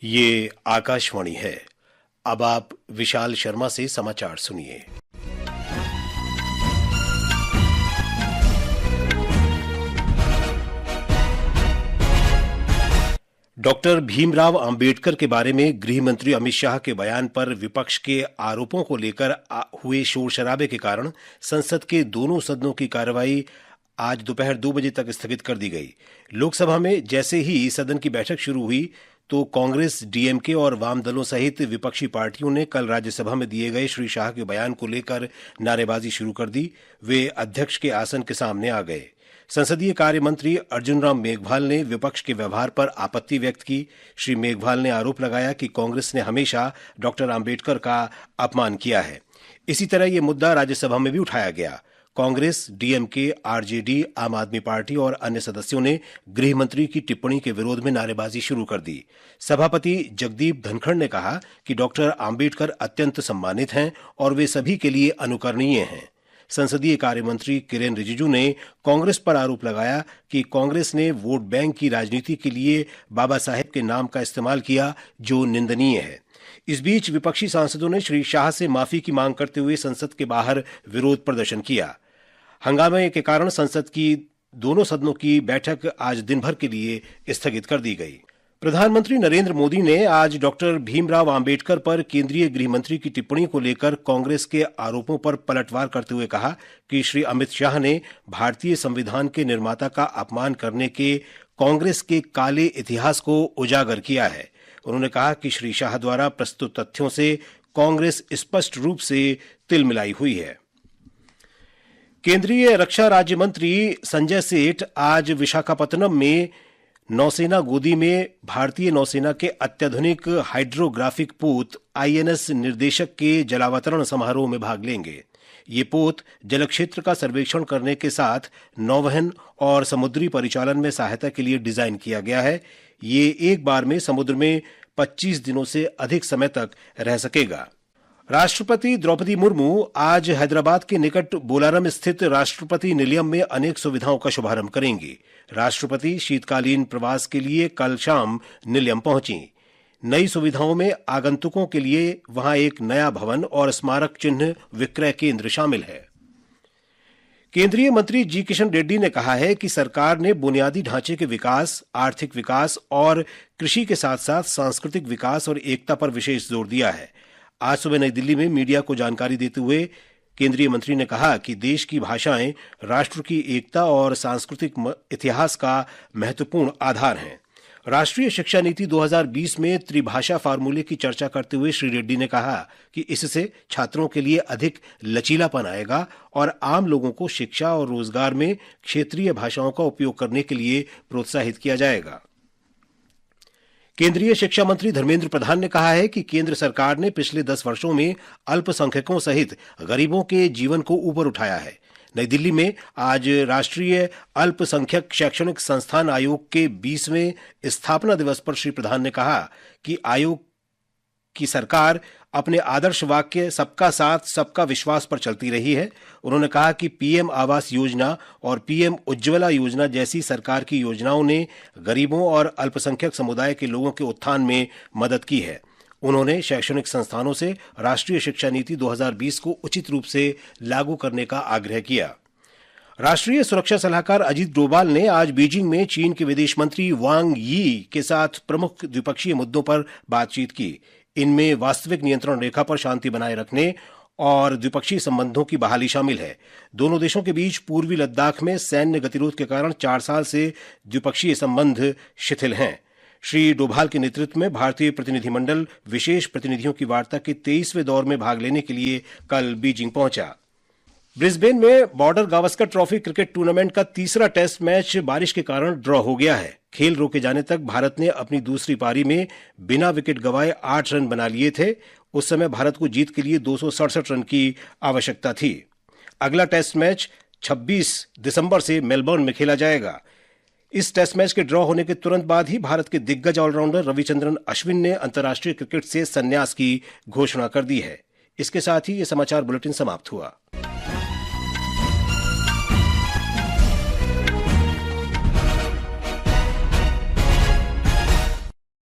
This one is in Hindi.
ये आकाशवाणी है। अब आप विशाल शर्मा से समाचार सुनिए। डॉक्टर भीमराव अंबेडकर के बारे में गृह मंत्री अमित शाह के बयान पर विपक्ष के आरोपों को लेकर हुए शोर शराबे के कारण संसद के दोनों सदनों की कार्यवाही आज दोपहर 2 बजे तक स्थगित कर दी गई। लोकसभा में जैसे ही सदन की बैठक शुरू हुई तो कांग्रेस, डीएमके और वाम दलों सहित विपक्षी पार्टियों ने कल राज्यसभा में दिए गए श्री शाह के बयान को लेकर नारेबाजी शुरू कर दी। वे अध्यक्ष के आसन के सामने आ गए। संसदीय कार्य मंत्री अर्जुन राम मेघवाल ने विपक्ष के व्यवहार पर आपत्ति व्यक्त की। श्री मेघवाल ने आरोप लगाया कि कांग्रेस ने हमेशा डॉक्टर अंबेडकर का अपमान किया है। इसी तरह यह मुद्दा राज्यसभा में भी उठाया गया। कांग्रेस, डीएमके, आरजेडी, आम आदमी पार्टी और अन्य सदस्यों ने गृह मंत्री की टिप्पणी के विरोध में नारेबाजी शुरू कर दी। सभापति जगदीप धनखड़ ने कहा कि डॉक्टर अंबेडकर अत्यंत सम्मानित हैं और वे सभी के लिए अनुकरणीय हैं। संसदीय कार्य मंत्री किरेन रिजिजू ने कांग्रेस पर आरोप लगाया कि कांग्रेस ने वोट बैंक की राजनीति के लिए बाबा साहेब के नाम का इस्तेमाल किया, जो निंदनीय है। इस बीच विपक्षी सांसदों ने श्री शाह से माफी की मांग करते हुए संसद के बाहर विरोध प्रदर्शन किया। हंगामे के कारण संसद की दोनों सदनों की बैठक आज दिन भर के लिए स्थगित कर दी गई। प्रधानमंत्री नरेंद्र मोदी ने आज डॉक्टर भीमराव अंबेडकर पर केंद्रीय गृह मंत्री की टिप्पणी को लेकर कांग्रेस के आरोपों पर पलटवार करते हुए कहा कि श्री अमित शाह ने भारतीय संविधान के निर्माता का अपमान करने के कांग्रेस के काले इतिहास को उजागर किया है। उन्होंने कहा कि श्री शाह द्वारा प्रस्तुत तथ्यों से कांग्रेस स्पष्ट रूप से तिलमिलाई हुई है। केंद्रीय रक्षा राज्य मंत्री संजय सेठ आज विशाखापत्तनम में नौसेना गोदी में भारतीय नौसेना के अत्याधुनिक हाइड्रोग्राफिक पोत आईएनएस निर्देशक के जलावतरण समारोह में भाग लेंगे। ये पोत जल क्षेत्र का सर्वेक्षण करने के साथ नौवहन और समुद्री परिचालन में सहायता के लिए डिजाइन किया गया है। ये एक बार में समुद्र में 25 दिनों से अधिक समय तक रह सकेगा। राष्ट्रपति द्रौपदी मुर्मू आज हैदराबाद के निकट बोलारम स्थित राष्ट्रपति निलयम में अनेक सुविधाओं का शुभारंभ करेंगी। राष्ट्रपति शीतकालीन प्रवास के लिए कल शाम निलयम पहुंची। नई सुविधाओं में आगंतुकों के लिए वहां एक नया भवन और स्मारक चिन्ह विक्रय केंद्र शामिल है। केंद्रीय मंत्री जी किशन रेड्डी ने कहा है कि सरकार ने बुनियादी ढांचे के विकास, आर्थिक विकास और कृषि के साथ साथ सांस्कृतिक विकास और एकता पर विशेष जोर दिया है। आज सुबह नई दिल्ली में मीडिया को जानकारी देते हुए केंद्रीय मंत्री ने कहा कि देश की भाषाएं राष्ट्र की एकता और सांस्कृतिक इतिहास का महत्वपूर्ण आधार हैं। राष्ट्रीय शिक्षा नीति 2020 में त्रिभाषा फार्मूले की चर्चा करते हुए श्री रेड्डी ने कहा कि इससे छात्रों के लिए अधिक लचीलापन आएगा और आम लोगों को शिक्षा और रोजगार में क्षेत्रीय भाषाओं का उपयोग करने के लिए प्रोत्साहित किया जाएगा। केंद्रीय शिक्षा मंत्री धर्मेंद्र प्रधान ने कहा है कि केंद्र सरकार ने पिछले 10 वर्षों में अल्पसंख्यकों सहित गरीबों के जीवन को ऊपर उठाया है। नई दिल्ली में आज राष्ट्रीय अल्पसंख्यक शैक्षणिक संस्थान आयोग के 20वें स्थापना दिवस पर श्री प्रधान ने कहा कि आयोग की सरकार अपने आदर्श वाक्य सबका साथ, सबका विश्वास पर चलती रही है। उन्होंने कहा कि पीएम आवास योजना और पीएम उज्ज्वला योजना जैसी सरकार की योजनाओं ने गरीबों और अल्पसंख्यक समुदाय के लोगों के उत्थान में मदद की है। उन्होंने शैक्षणिक संस्थानों से राष्ट्रीय शिक्षा नीति 2020 को उचित रूप से लागू करने का आग्रह किया। राष्ट्रीय सुरक्षा सलाहकार अजीत डोभाल ने आज बीजिंग में चीन के विदेश मंत्री वांग यी के साथ प्रमुख द्विपक्षीय मुद्दों पर बातचीत की। इनमें वास्तविक नियंत्रण रेखा पर शांति बनाए रखने और द्विपक्षीय संबंधों की बहाली शामिल है। दोनों देशों के बीच पूर्वी लद्दाख में सैन्य गतिरोध के कारण 4 साल से द्विपक्षीय संबंध शिथिल हैं। श्री डोभाल के नेतृत्व में भारतीय प्रतिनिधिमंडल विशेष प्रतिनिधियों की वार्ता के 23वें दौर में भाग लेने के लिए कल बीजिंग पहुंचा। ब्रिस्बेन में border Gavaskar trophy cricket tournament का तीसरा टेस्ट मैच बारिश के कारण ड्रॉ हो गया है। खेल रोके जाने तक भारत ने अपनी दूसरी पारी में बिना विकेट गंवाए 8 रन बना लिए थे। उस समय भारत को जीत के लिए 267 रन की आवश्यकता थी। अगला टेस्ट मैच 26 दिसंबर से मेलबर्न में खेला जाएगा। इस टेस्ट मैच के ड्रॉ होने के तुरंत बाद ही भारत के दिग्गज ऑलराउंडर रविचंद्रन अश्विन ने अंतर्राष्ट्रीय क्रिकेट से संन्यास की घोषणा कर दी है। इसके साथ ही ये समाचार बुलेटिन समाप्त हुआ।